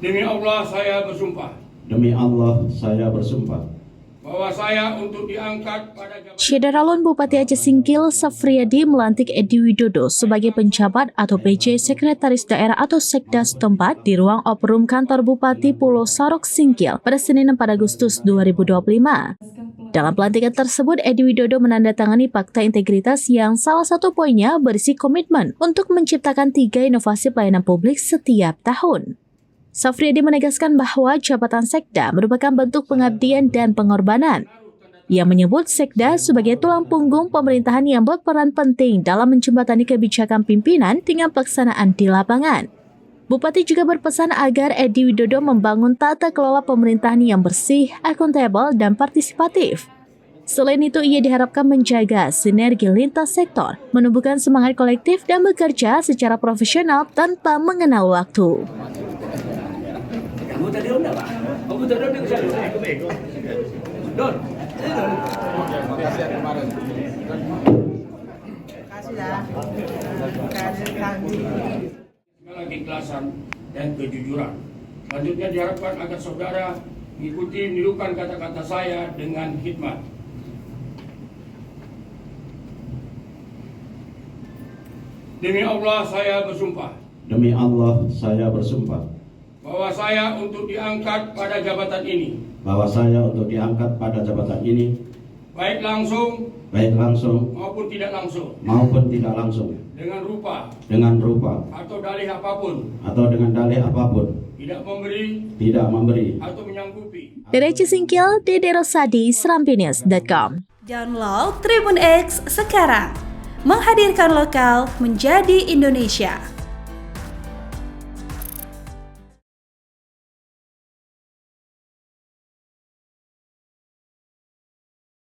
Demi Allah saya bersumpah. Demi Allah saya bersumpah. Bahwa saya untuk diangkat pada jabatan. Syederalun Bupati Aceh Singkil Safriyadi melantik Edi Widodo sebagai penjabat atau PJ Sekretaris Daerah atau Sekda setempat di ruang operum kantor Bupati Pulau Sarok Singkil pada Senin 4 Agustus 2025. Dalam pelantikan tersebut, Edi Widodo menandatangani Fakta Integritas yang salah satu poinnya berisi komitmen untuk menciptakan 3 inovasi pelayanan publik setiap tahun. Safriyadi menegaskan bahwa jabatan Sekda merupakan bentuk pengabdian dan pengorbanan. Ia menyebut Sekda sebagai tulang punggung pemerintahan yang berperan penting dalam menjembatani kebijakan pimpinan dengan pelaksanaan di lapangan. Bupati juga berpesan agar Edi Widodo membangun tata kelola pemerintahan yang bersih, akuntabel, dan partisipatif. Selain itu, ia diharapkan menjaga sinergi lintas sektor, menumbuhkan semangat kolektif, dan bekerja secara profesional tanpa mengenal waktu. Segala keikhlasan dan kejujuran. Selanjutnya diharapkan agar saudara mengikuti nirukan kata-kata saya dengan hikmat. Demi Allah saya bersumpah. Demi Allah saya bersumpah. Bahwa saya untuk diangkat pada jabatan ini. Bahwa saya untuk diangkat pada jabatan ini. Baik langsung maupun tidak langsung. Dengan rupa atau dalih apapun. Tidak memberi atau menyanggupi. Dari Aceh Singkil, Dede Rosadi, Serampinews.com. Download Tribun X sekarang. Menghadirkan lokal menjadi Indonesia.